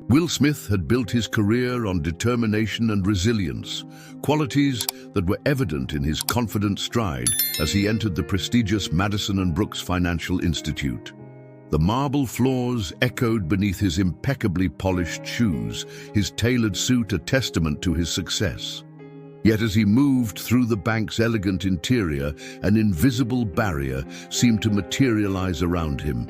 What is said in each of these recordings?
Will Smith had built his career on determination and resilience, qualities that were evident in his confident stride as he entered the prestigious Madison & Brooks Financial Institute. The marble floors echoed beneath his impeccably polished shoes, his tailored suit a testament to his success. Yet as he moved through the bank's elegant interior, an invisible barrier seemed to materialize around him.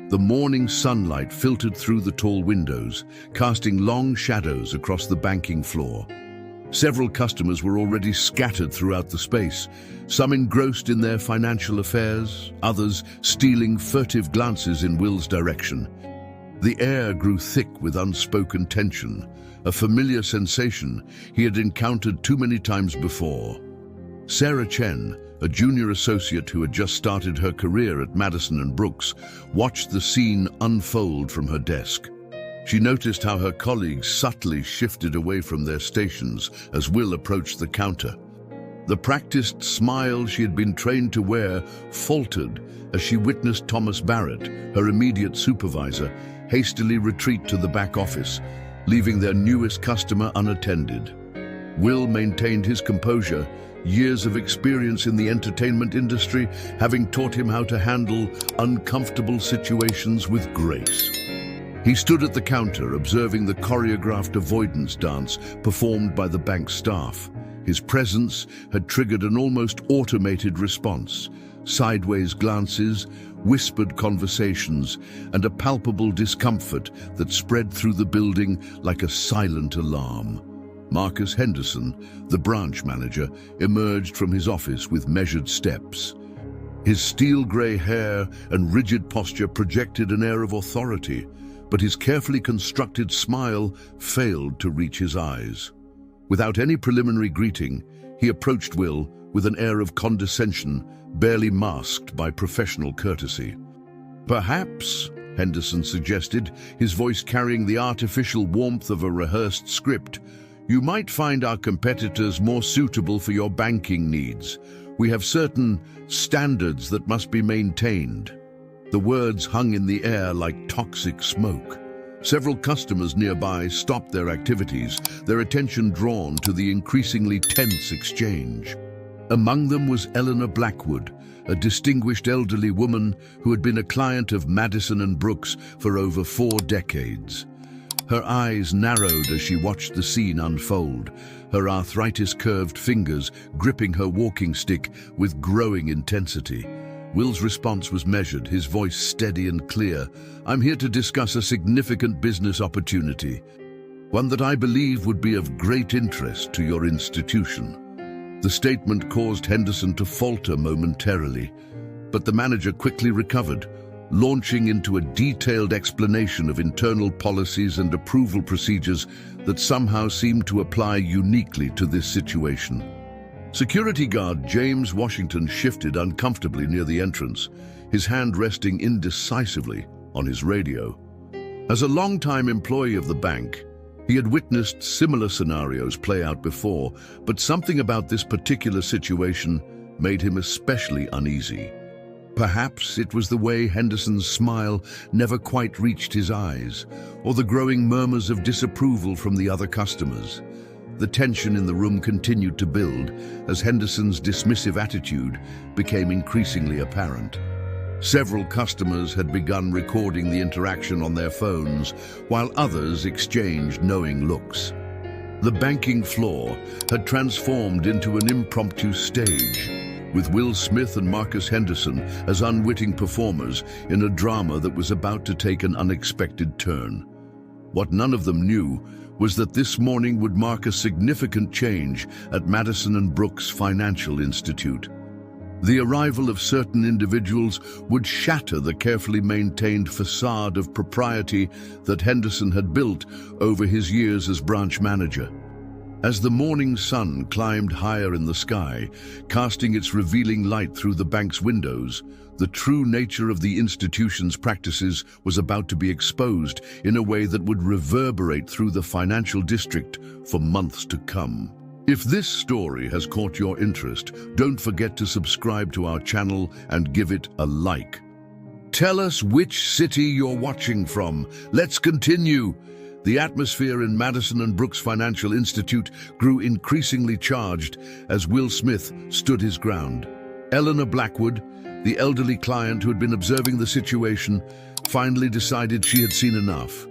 The morning sunlight filtered through the tall windows, casting long shadows across the banking floor. Several customers were already scattered throughout the space, some engrossed in their financial affairs, others stealing furtive glances in Will's direction. The air grew thick with unspoken tension, a familiar sensation he had encountered too many times before. Sarah Chen, a junior associate who had just started her career at Madison & Brooks, watched the scene unfold from her desk. She noticed how her colleagues subtly shifted away from their stations as Will approached the counter. The practiced smile she had been trained to wear faltered as she witnessed Thomas Barrett, her immediate supervisor, hastily retreat to the back office, leaving their newest customer unattended. Will maintained his composure, years of experience in the entertainment industry having taught him how to handle uncomfortable situations with grace. He stood at the counter observing the choreographed avoidance dance performed by the bank staff. His presence had triggered an almost automated response, sideways glances, whispered conversations, and a palpable discomfort that spread through the building like a silent alarm. Marcus Henderson, the branch manager, emerged from his office with measured steps. His steel-gray hair and rigid posture projected an air of authority, but his carefully constructed smile failed to reach his eyes. Without any preliminary greeting, he approached Will with an air of condescension, barely masked by professional courtesy. "Perhaps," Henderson suggested, his voice carrying the artificial warmth of a rehearsed script, "you might find our competitors more suitable for your banking needs. We have certain standards that must be maintained." The words hung in the air like toxic smoke. Several customers nearby stopped their activities, their attention drawn to the increasingly tense exchange. Among them was Eleanor Blackwood, a distinguished elderly woman who had been a client of Madison & Brooks for over 4 decades. Her eyes narrowed as she watched the scene unfold, her arthritis-curved fingers gripping her walking stick with growing intensity. Will's response was measured, his voice steady and clear. "I'm here to discuss a significant business opportunity, one that I believe would be of great interest to your institution." The statement caused Henderson to falter momentarily, but the manager quickly recovered, launching into a detailed explanation of internal policies and approval procedures that somehow seemed to apply uniquely to this situation. Security guard James Washington shifted uncomfortably near the entrance, his hand resting indecisively on his radio. As a longtime employee of the bank, he had witnessed similar scenarios play out before, but something about this particular situation made him especially uneasy. Perhaps it was the way Henderson's smile never quite reached his eyes, or the growing murmurs of disapproval from the other customers. The tension in the room continued to build as Henderson's dismissive attitude became increasingly apparent. Several customers had begun recording the interaction on their phones, while others exchanged knowing looks. The banking floor had transformed into an impromptu stage, with Will Smith and Marcus Henderson as unwitting performers in a drama that was about to take an unexpected turn. What none of them knew was that this morning would mark a significant change at Madison & Brooks Financial Institute. The arrival of certain individuals would shatter the carefully maintained facade of propriety that Henderson had built over his years as branch manager. As the morning sun climbed higher in the sky, casting its revealing light through the bank's windows, the true nature of the institution's practices was about to be exposed in a way that would reverberate through the financial district for months to come. If this story has caught your interest, don't forget to subscribe to our channel and give it a like. Tell us which city you're watching from. Let's continue. The atmosphere in Madison and Brooks Financial Institute grew increasingly charged as Will Smith stood his ground. Eleanor Blackwood, the elderly client who had been observing the situation, finally decided she had seen enough.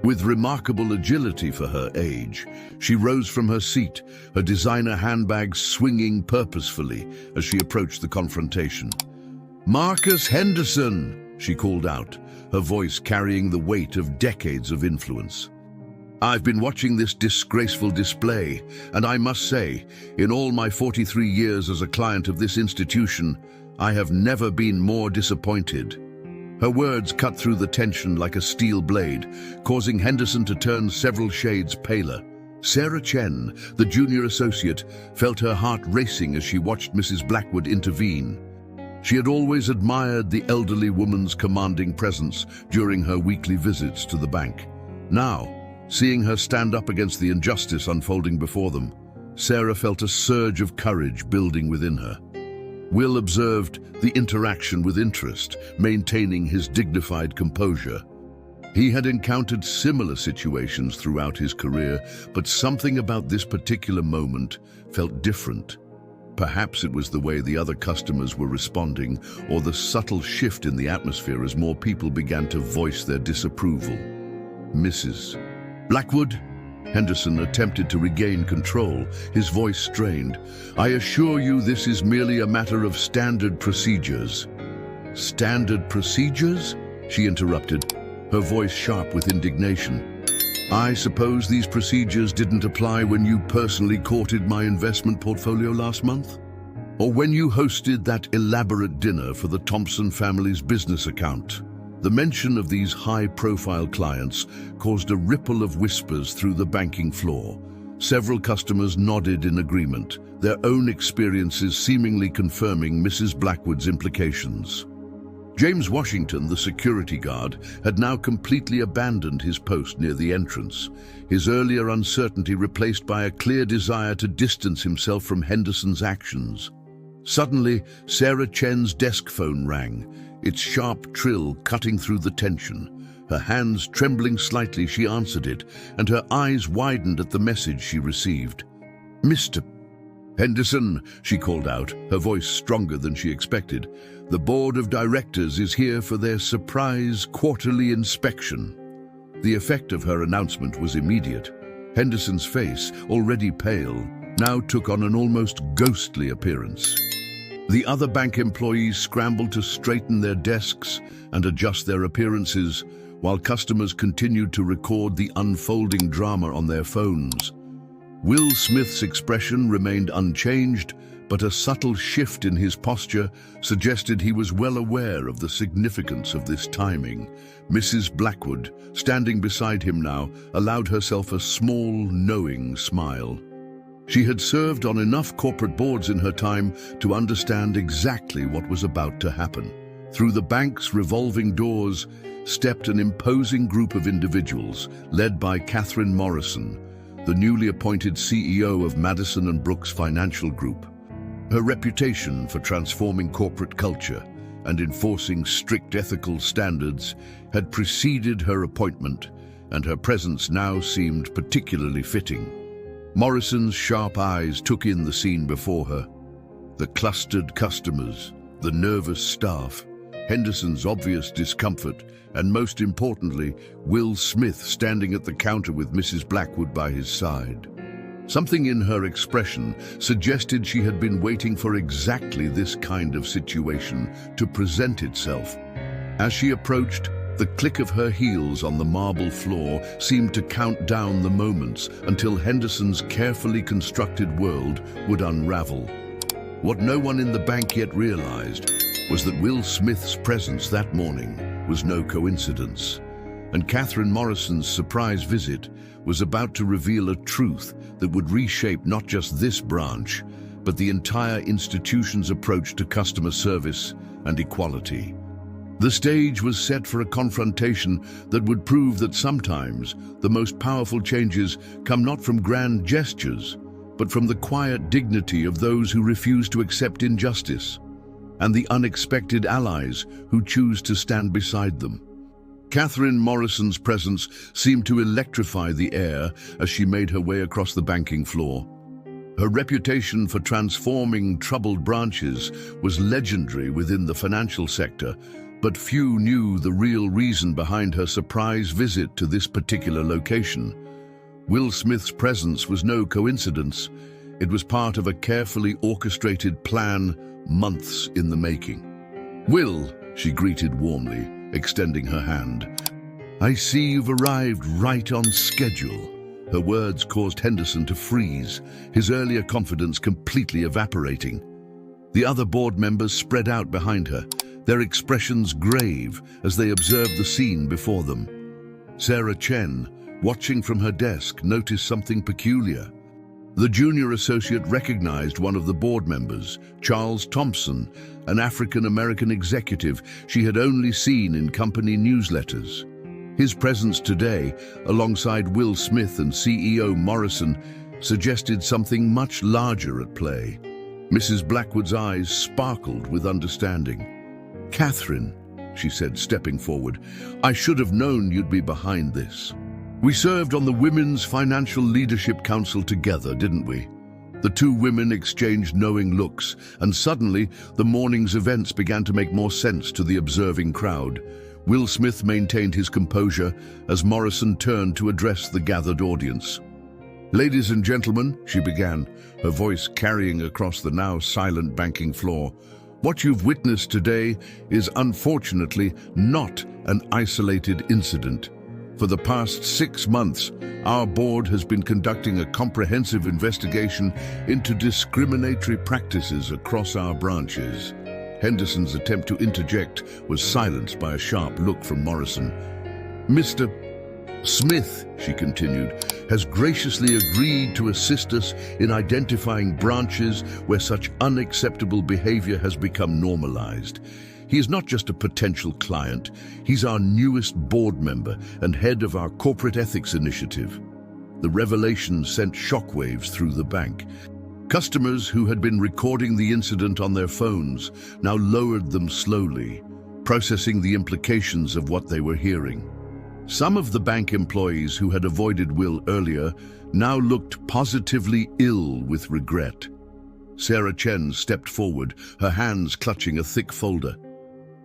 With remarkable agility for her age, she rose from her seat, her designer handbag swinging purposefully as she approached the confrontation. "Marcus Henderson," she called out, her voice carrying the weight of decades of influence. "I've been watching this disgraceful display, and I must say, in all my 43 years as a client of this institution, I have never been more disappointed." Her words cut through the tension like a steel blade, causing Henderson to turn several shades paler. Sarah Chen, the junior associate, felt her heart racing as she watched Mrs. Blackwood intervene. She had always admired the elderly woman's commanding presence during her weekly visits to the bank. Now, seeing her stand up against the injustice unfolding before them, Sarah felt a surge of courage building within her. Will observed the interaction with interest, maintaining his dignified composure. He had encountered similar situations throughout his career, but something about this particular moment felt different. Perhaps it was the way the other customers were responding, or the subtle shift in the atmosphere as more people began to voice their disapproval. "Mrs. Blackwood?" Henderson attempted to regain control, his voice strained. "I assure you this is merely a matter of standard procedures." "Standard procedures?" she interrupted, her voice sharp with indignation. "I suppose these procedures didn't apply when you personally courted my investment portfolio last month? Or when you hosted that elaborate dinner for the Thompson family's business account?" The mention of these high-profile clients caused a ripple of whispers through the banking floor. Several customers nodded in agreement, their own experiences seemingly confirming Mrs. Blackwood's implications. James Washington, the security guard, had now completely abandoned his post near the entrance, his earlier uncertainty replaced by a clear desire to distance himself from Henderson's actions. Suddenly, Sarah Chen's desk phone rang, its sharp trill cutting through the tension. Her hands trembling slightly, she answered it, and her eyes widened at the message she received. "Mr. Henderson," she called out, her voice stronger than she expected. "The board of directors is here for their surprise quarterly inspection." The effect of her announcement was immediate. Henderson's face, already pale, now took on an almost ghostly appearance. The other bank employees scrambled to straighten their desks and adjust their appearances, while customers continued to record the unfolding drama on their phones. Will Smith's expression remained unchanged, but a subtle shift in his posture suggested he was well aware of the significance of this timing. Mrs. Blackwood, standing beside him now, allowed herself a small, knowing smile. She had served on enough corporate boards in her time to understand exactly what was about to happen. Through the bank's revolving doors stepped an imposing group of individuals, led by Catherine Morrison, the newly appointed CEO of Madison and Brooks Financial Group. Her reputation for transforming corporate culture and enforcing strict ethical standards had preceded her appointment, and her presence now seemed particularly fitting. Morrison's sharp eyes took in the scene before her. The clustered customers, the nervous staff, Henderson's obvious discomfort, and most importantly, Will Smith standing at the counter with Mrs. Blackwood by his side. Something in her expression suggested she had been waiting for exactly this kind of situation to present itself. As she approached, the click of her heels on the marble floor seemed to count down the moments until Henderson's carefully constructed world would unravel. What no one in the bank yet realized was that Will Smith's presence that morning was no coincidence, and Catherine Morrison's surprise visit was about to reveal a truth that would reshape not just this branch, but the entire institution's approach to customer service and equality. The stage was set for a confrontation that would prove that sometimes the most powerful changes come not from grand gestures, but from the quiet dignity of those who refuse to accept injustice, and the unexpected allies who choose to stand beside them. Catherine Morrison's presence seemed to electrify the air as she made her way across the banking floor. Her reputation for transforming troubled branches was legendary within the financial sector, but few knew the real reason behind her surprise visit to this particular location. Will Smith's presence was no coincidence. It was part of a carefully orchestrated plan, months in the making. "Will," she greeted warmly, extending her hand. "I see you've arrived right on schedule." Her words caused Henderson to freeze, his earlier confidence completely evaporating. The other board members spread out behind her, their expressions grave as they observed the scene before them. Sarah Chen, watching from her desk, noticed something peculiar. The junior associate recognized one of the board members, Charles Thompson, an African-American executive she had only seen in company newsletters. His presence today, alongside Will Smith and CEO Morrison, suggested something much larger at play. Mrs. Blackwood's eyes sparkled with understanding. "Catherine," she said, stepping forward, "I should have known you'd be behind this. We served on the Women's Financial Leadership Council together, didn't we?" The two women exchanged knowing looks, and suddenly the morning's events began to make more sense to the observing crowd. Will Smith maintained his composure as Morrison turned to address the gathered audience. "Ladies and gentlemen," she began, her voice carrying across the now silent banking floor, "what you've witnessed today is unfortunately not an isolated incident. For the past 6 months, our board has been conducting a comprehensive investigation into discriminatory practices across our branches." Henderson's attempt to interject was silenced by a sharp look from Morrison. "Mr. Smith," she continued, "has graciously agreed to assist us in identifying branches where such unacceptable behavior has become normalized. He is not just a potential client, he's our newest board member and head of our corporate ethics initiative." The revelation sent shockwaves through the bank. Customers who had been recording the incident on their phones now lowered them slowly, processing the implications of what they were hearing. Some of the bank employees who had avoided Will earlier now looked positively ill with regret. Sarah Chen stepped forward, her hands clutching a thick folder.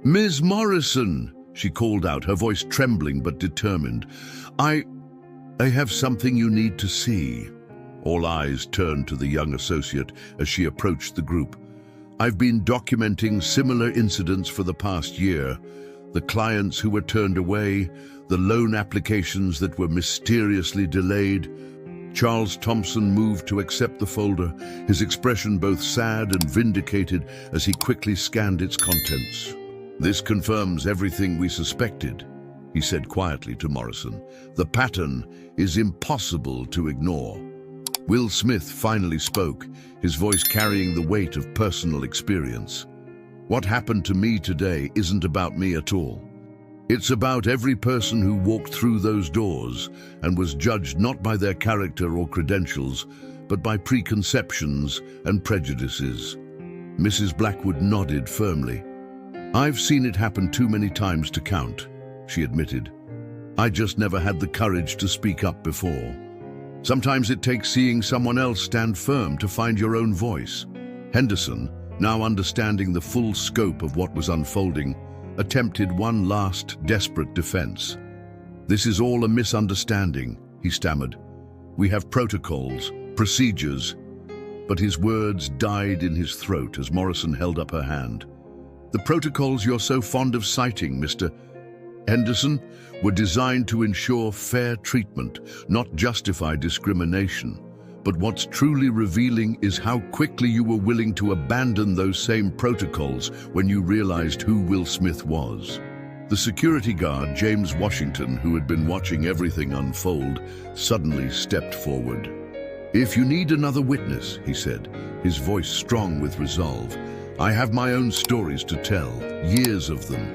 "Ms. Morrison," she called out, her voice trembling but determined, I have something you need to see." All eyes turned to the young associate as she approached the group. "I've been documenting similar incidents for the past year. The clients who were turned away, the loan applications that were mysteriously delayed." Charles Thompson moved to accept the folder, his expression both sad and vindicated as he quickly scanned its contents. "This confirms everything we suspected," he said quietly to Morrison. "The pattern is impossible to ignore." Will Smith finally spoke, his voice carrying the weight of personal experience. "What happened to me today isn't about me at all. It's about every person who walked through those doors and was judged not by their character or credentials, but by preconceptions and prejudices." Mrs. Blackwood nodded firmly. "I've seen it happen too many times to count," she admitted. "I just never had the courage to speak up before. Sometimes it takes seeing someone else stand firm to find your own voice." Henderson, now understanding the full scope of what was unfolding, attempted one last desperate defense. "This is all a misunderstanding," he stammered. "We have protocols, procedures." But his words died in his throat as Morrison held up her hand. "The protocols you're so fond of citing, Mr. Henderson, were designed to ensure fair treatment, not justify discrimination. But what's truly revealing is how quickly you were willing to abandon those same protocols when you realized who Will Smith was." The security guard, James Washington, who had been watching everything unfold, suddenly stepped forward. "If you need another witness," he said, his voice strong with resolve, "I have my own stories to tell, years of them."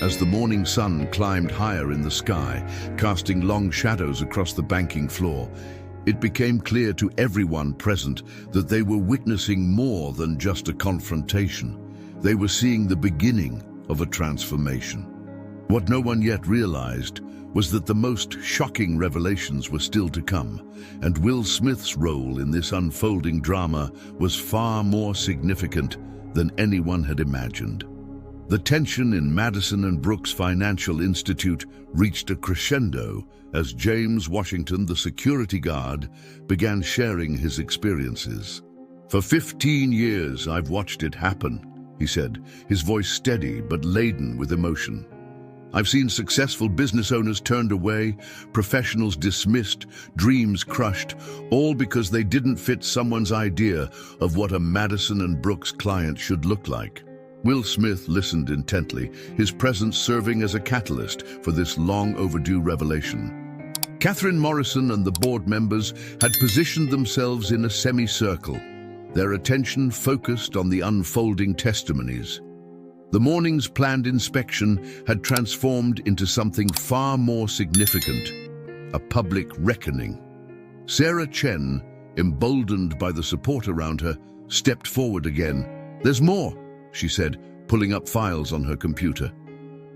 As the morning sun climbed higher in the sky, casting long shadows across the banking floor, it became clear to everyone present that they were witnessing more than just a confrontation. They were seeing the beginning of a transformation. What no one yet realized was that the most shocking revelations were still to come, and Will Smith's role in this unfolding drama was far more significant than anyone had imagined. The tension in Madison and Brooks Financial Institute reached a crescendo as James Washington, the security guard, began sharing his experiences. "For 15 years, I've watched it happen," he said, his voice steady but laden with emotion. "I've seen successful business owners turned away, professionals dismissed, dreams crushed, all because they didn't fit someone's idea of what a Madison and Brooks client should look like." Will Smith listened intently, his presence serving as a catalyst for this long-overdue revelation. Catherine Morrison and the board members had positioned themselves in a semicircle, their attention focused on the unfolding testimonies. The morning's planned inspection had transformed into something far more significant, a public reckoning. Sarah Chen, emboldened by the support around her, stepped forward again. "There's more," she said, pulling up files on her computer.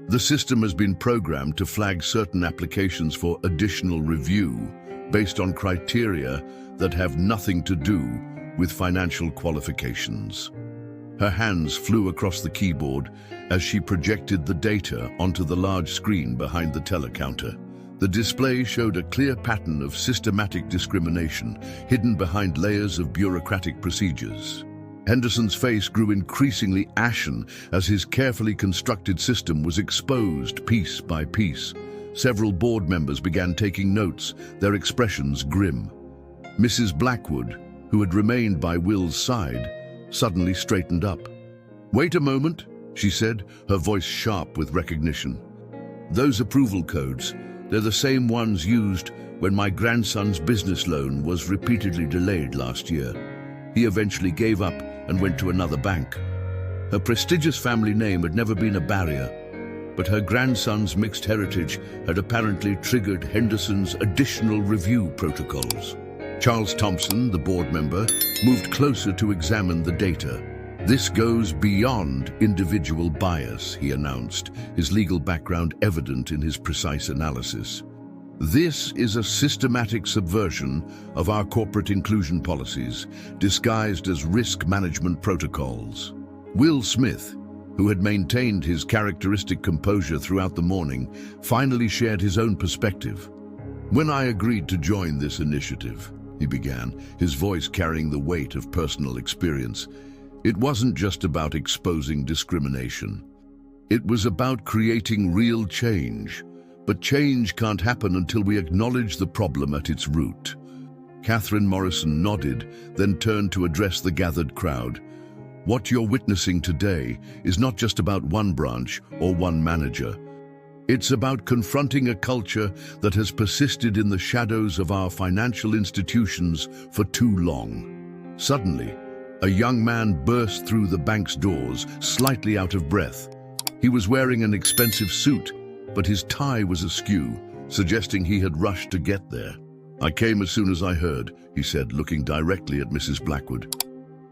"The system has been programmed to flag certain applications for additional review based on criteria that have nothing to do with financial qualifications." Her hands flew across the keyboard as she projected the data onto the large screen behind the telecounter. The display showed a clear pattern of systematic discrimination hidden behind layers of bureaucratic procedures. Henderson's face grew increasingly ashen as his carefully constructed system was exposed piece by piece. Several board members began taking notes, their expressions grim. Mrs. Blackwood, who had remained by Will's side, suddenly straightened up. "Wait a moment," she said, her voice sharp with recognition. "Those approval codes, they're the same ones used when my grandson's business loan was repeatedly delayed last year. He eventually gave up and went to another bank." Her prestigious family name had never been a barrier, but her grandson's mixed heritage had apparently triggered Henderson's additional review protocols. Charles Thompson, the board member, moved closer to examine the data. "This goes beyond individual bias," he announced, his legal background evident in his precise analysis. "This is a systematic subversion of our corporate inclusion policies, disguised as risk management protocols." Will Smith, who had maintained his characteristic composure throughout the morning, finally shared his own perspective. "When I agreed to join this initiative," he began, his voice carrying the weight of personal experience, "it wasn't just about exposing discrimination. It was about creating real change. But change can't happen until we acknowledge the problem at its root." Catherine Morrison nodded, then turned to address the gathered crowd. "What you're witnessing today is not just about one branch or one manager. It's about confronting a culture that has persisted in the shadows of our financial institutions for too long." Suddenly, a young man burst through the bank's doors, slightly out of breath. He was wearing an expensive suit, but his tie was askew, suggesting he had rushed to get there. "I came as soon as I heard," he said, looking directly at Mrs. Blackwood.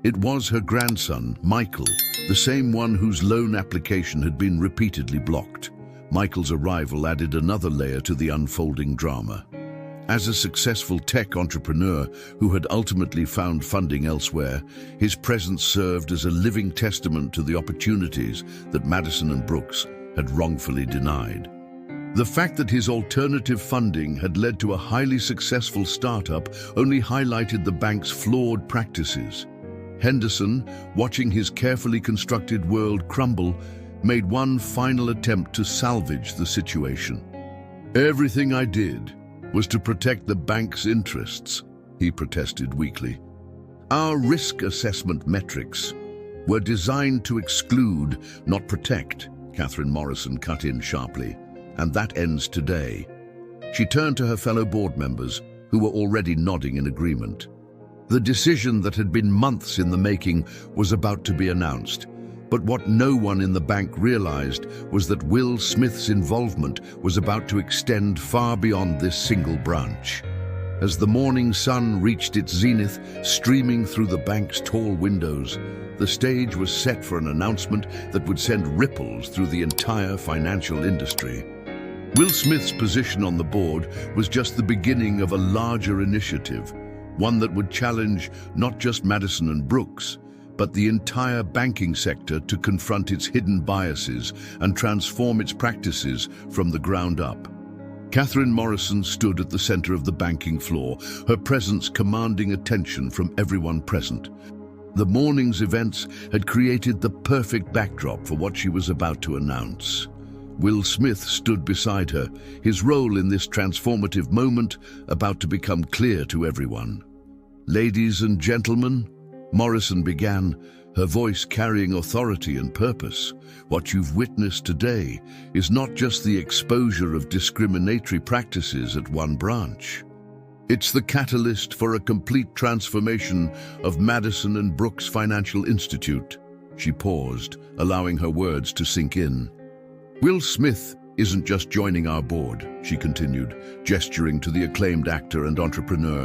It was her grandson, Michael, the same one whose loan application had been repeatedly blocked. Michael's arrival added another layer to the unfolding drama. As a successful tech entrepreneur who had ultimately found funding elsewhere, his presence served as a living testament to the opportunities that Madison and Brooks had wrongfully denied. The fact that his alternative funding had led to a highly successful startup only highlighted the bank's flawed practices. Henderson, watching his carefully constructed world crumble, made one final attempt to salvage the situation. "Everything I did was to protect the bank's interests," he protested weakly. "Our risk assessment metrics were designed to exclude, not protect," Catherine Morrison cut in sharply. "And that ends today." She turned to her fellow board members, who were already nodding in agreement. The decision that had been months in the making was about to be announced. But what no one in the bank realized was that Will Smith's involvement was about to extend far beyond this single branch. As the morning sun reached its zenith, streaming through the bank's tall windows, the stage was set for an announcement that would send ripples through the entire financial industry. Will Smith's position on the board was just the beginning of a larger initiative, one that would challenge not just Madison and Brooks, but the entire banking sector to confront its hidden biases and transform its practices from the ground up. Catherine Morrison stood at the center of the banking floor, her presence commanding attention from everyone present. The morning's events had created the perfect backdrop for what she was about to announce. Will Smith stood beside her, his role in this transformative moment about to become clear to everyone. "Ladies and gentlemen," Morrison began, her voice carrying authority and purpose. "What you've witnessed today is not just the exposure of discriminatory practices at one branch. It's the catalyst for a complete transformation of Madison and Brooks Financial Institute." She paused, allowing her words to sink in. "Will Smith isn't just joining our board," she continued, gesturing to the acclaimed actor and entrepreneur.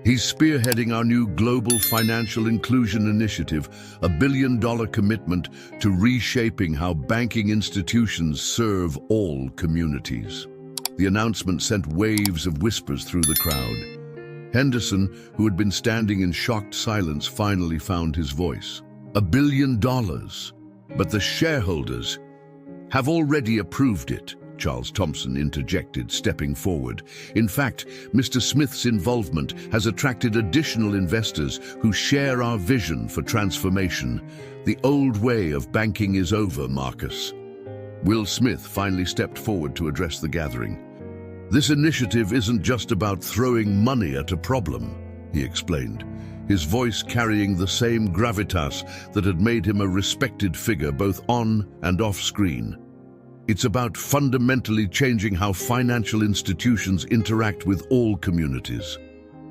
"He's spearheading our new global financial inclusion initiative, a billion-dollar commitment to reshaping how banking institutions serve all communities." The announcement sent waves of whispers through the crowd. Henderson, who had been standing in shocked silence, finally found his voice. $1 billion. But the shareholders have already approved it, Charles Thompson interjected, stepping forward. "In fact, Mr. Smith's involvement has attracted additional investors who share our vision for transformation. The old way of banking is over, Marcus." Will Smith finally stepped forward to address the gathering. "This initiative isn't just about throwing money at a problem," he explained, his voice carrying the same gravitas that had made him a respected figure both on and off screen. "It's about fundamentally changing how financial institutions interact with all communities.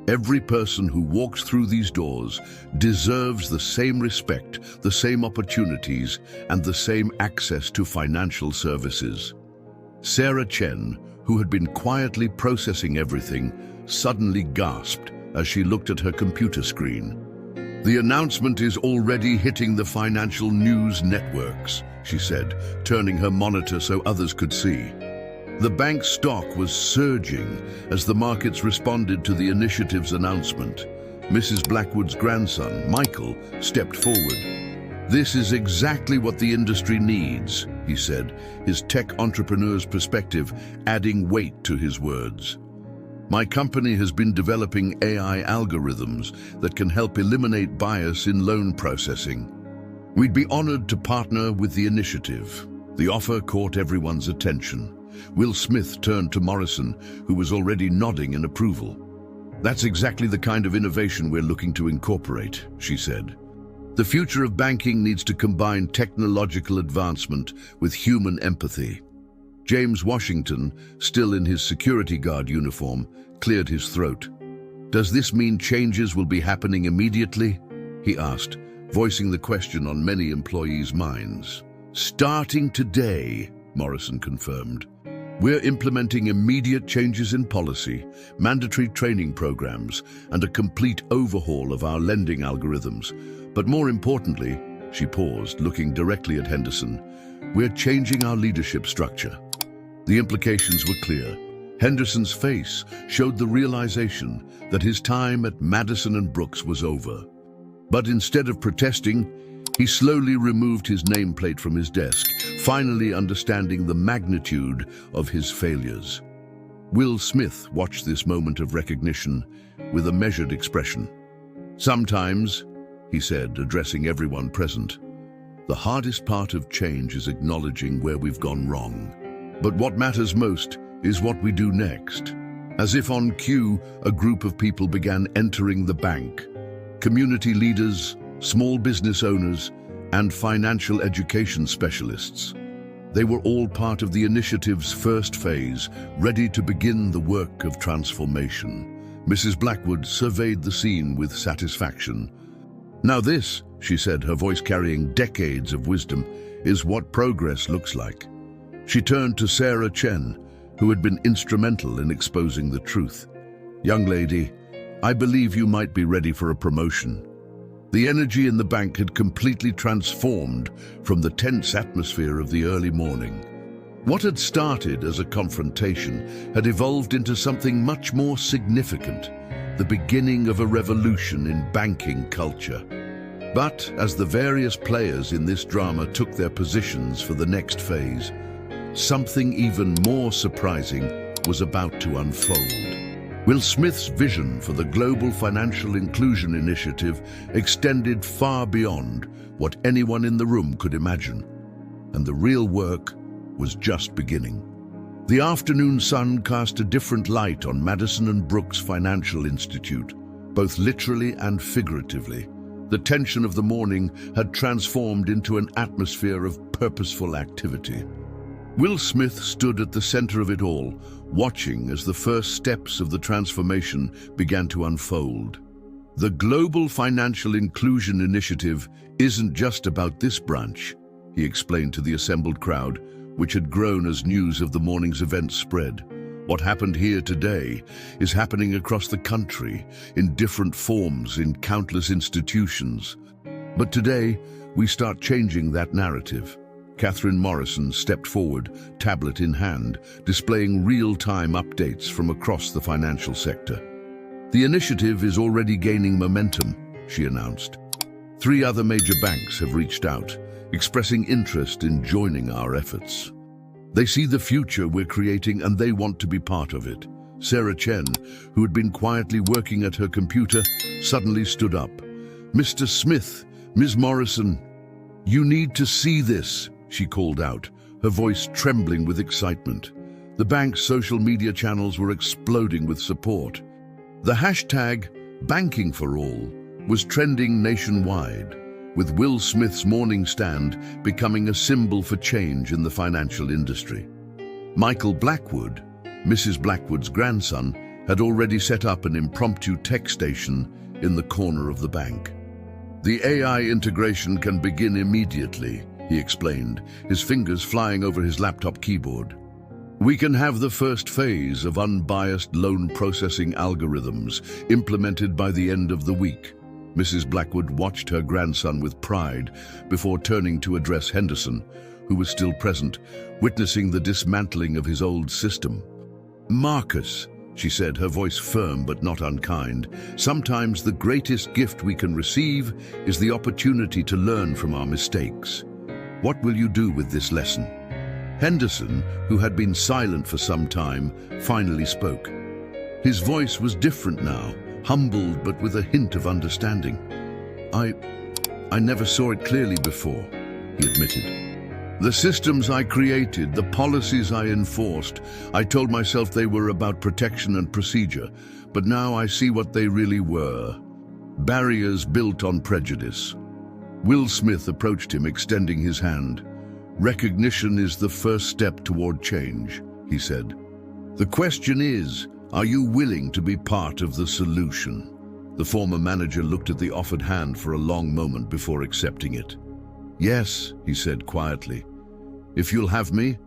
Every person who walks through these doors deserves the same respect, the same opportunities, and the same access to financial services." Sarah Chen, who had been quietly processing everything, suddenly gasped as she looked at her computer screen. "The announcement is already hitting the financial news networks," she said, turning her monitor so others could see. The bank's stock was surging as the markets responded to the initiative's announcement. Mrs. Blackwood's grandson, Michael, stepped forward. "This is exactly what the industry needs," he said, his tech entrepreneur's perspective adding weight to his words. "My company has been developing AI algorithms that can help eliminate bias in loan processing. We'd be honored to partner with the initiative." The offer caught everyone's attention. Will Smith turned to Morrison, who was already nodding in approval. "That's exactly the kind of innovation we're looking to incorporate," she said. "The future of banking needs to combine technological advancement with human empathy." James Washington, still in his security guard uniform, cleared his throat. "Does this mean changes will be happening immediately?" he asked, voicing the question on many employees' minds. "Starting today," Morrison confirmed. "We're implementing immediate changes in policy, mandatory training programs, and a complete overhaul of our lending algorithms. But more importantly," she paused, looking directly at Henderson, "we're changing our leadership structure." The implications were clear. Henderson's face showed the realization that his time at Madison and Brooks was over. But instead of protesting, he slowly removed his nameplate from his desk, finally understanding the magnitude of his failures. Will Smith watched this moment of recognition with a measured expression. "Sometimes," he said, addressing everyone present, "the hardest part of change is acknowledging where we've gone wrong. But what matters most is what we do next." As if on cue, a group of people began entering the bank. Community leaders, small business owners, and financial education specialists. They were all part of the initiative's first phase, ready to begin the work of transformation. Mrs. Blackwood surveyed the scene with satisfaction. "Now this," she said, her voice carrying decades of wisdom, "is what progress looks like." She turned to Sarah Chen, who had been instrumental in exposing the truth. "Young lady, I believe you might be ready for a promotion." The energy in the bank had completely transformed from the tense atmosphere of the early morning. What had started as a confrontation had evolved into something much more significant, the beginning of a revolution in banking culture. But as the various players in this drama took their positions for the next phase, something even more surprising was about to unfold. Will Smith's vision for the Global Financial Inclusion Initiative extended far beyond what anyone in the room could imagine, and the real work was just beginning. The afternoon sun cast a different light on Madison and Brooks Financial Institute, both literally and figuratively. The tension of the morning had transformed into an atmosphere of purposeful activity. Will Smith stood at the center of it all, watching as the first steps of the transformation began to unfold. The Global Financial Inclusion Initiative isn't just about this branch, he explained to the assembled crowd, which had grown as news of the morning's events spread. What happened here today is happening across the country, in different forms, in countless institutions. But today, we start changing that narrative. Catherine Morrison stepped forward, tablet in hand, displaying real-time updates from across the financial sector. "The initiative is already gaining momentum," she announced. "3 other major banks have reached out, expressing interest in joining our efforts. They see the future we're creating and they want to be part of it." Sarah Chen, who had been quietly working at her computer, suddenly stood up. "Mr. Smith, Ms. Morrison, you need to see this," she called out, her voice trembling with excitement. The bank's social media channels were exploding with support. The hashtag #BankingForAll was trending nationwide, with Will Smith's morning stand becoming a symbol for change in the financial industry. Michael Blackwood, Mrs. Blackwood's grandson, had already set up an impromptu tech station in the corner of the bank. "The AI integration can begin immediately," he explained, his fingers flying over his laptop keyboard. "We can have the first phase of unbiased loan processing algorithms implemented by the end of the week." Mrs. Blackwood watched her grandson with pride before turning to address Henderson, who was still present, witnessing the dismantling of his old system. "Marcus," she said, her voice firm but not unkind, "sometimes the greatest gift we can receive is the opportunity to learn from our mistakes. What will you do with this lesson?" Henderson, who had been silent for some time, finally spoke. His voice was different now, humbled but with a hint of understanding. I never saw it clearly before," he admitted. "The systems I created, the policies I enforced, I told myself they were about protection and procedure, but now I see what they really were. Barriers built on prejudice." Will Smith approached him, extending his hand. "Recognition is the first step toward change," he said. "The question is, are you willing to be part of the solution?" The former manager looked at the offered hand for a long moment before accepting it. "Yes," he said quietly. "If you'll have me,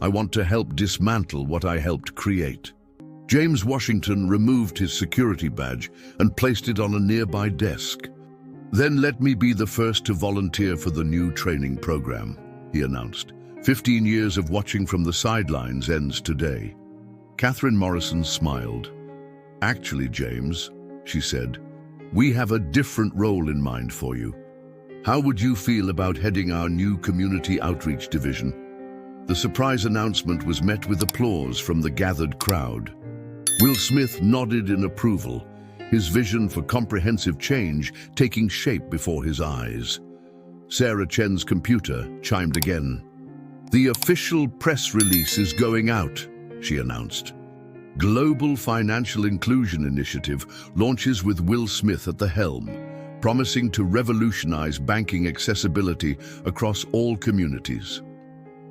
I want to help dismantle what I helped create." James Washington removed his security badge and placed it on a nearby desk. "Then let me be the first to volunteer for the new training program," he announced. 15 years of watching from the sidelines ends today." Catherine Morrison smiled. "Actually, James," she said, "we have a different role in mind for you. How would you feel about heading our new community outreach division?" The surprise announcement was met with applause from the gathered crowd. Will Smith nodded in approval, his vision for comprehensive change taking shape before his eyes. Sarah Chen's computer chimed again. "The official press release is going out," she announced. "Global Financial Inclusion Initiative launches with Will Smith at the helm, promising to revolutionize banking accessibility across all communities."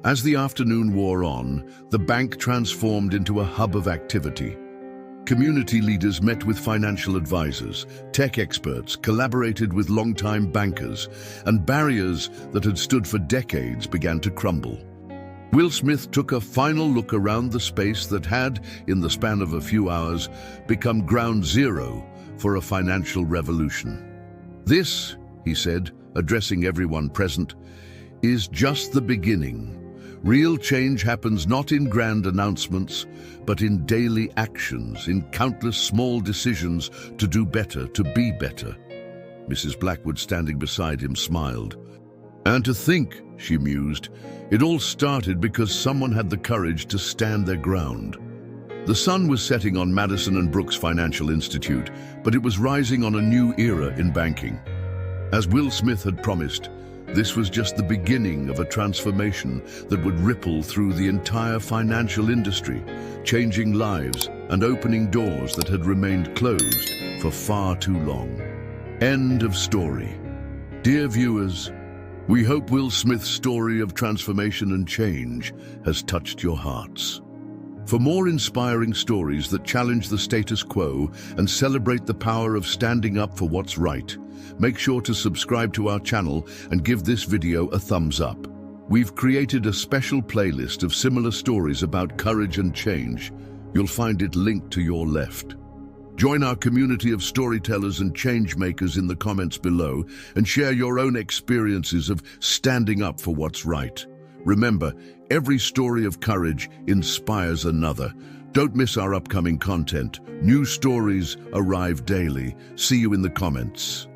As the afternoon wore on, the bank transformed into a hub of activity. Community leaders met with financial advisors, tech experts collaborated with longtime bankers, and barriers that had stood for decades began to crumble. Will Smith took a final look around the space that had, in the span of a few hours, become ground zero for a financial revolution. "This," he said, addressing everyone present, "is just the beginning. Real change happens not in grand announcements, but in daily actions, in countless small decisions to do better, to be better." Mrs. Blackwood, standing beside him, smiled. "And to think," she mused, "it all started because someone had the courage to stand their ground." The sun was setting on Madison and Brooks Financial Institute, but it was rising on a new era in banking. As Will Smith had promised, this was just the beginning of a transformation that would ripple through the entire financial industry, changing lives and opening doors that had remained closed for far too long. End of story. Dear viewers, we hope Will Smith's story of transformation and change has touched your hearts. For more inspiring stories that challenge the status quo and celebrate the power of standing up for what's right, make sure to subscribe to our channel and give this video a thumbs up. We've created a special playlist of similar stories about courage and change. You'll find it linked to your left. Join our community of storytellers and change makers in the comments below and share your own experiences of standing up for what's right. Remember, every story of courage inspires another. Don't miss our upcoming content. New stories arrive daily. See you in the comments.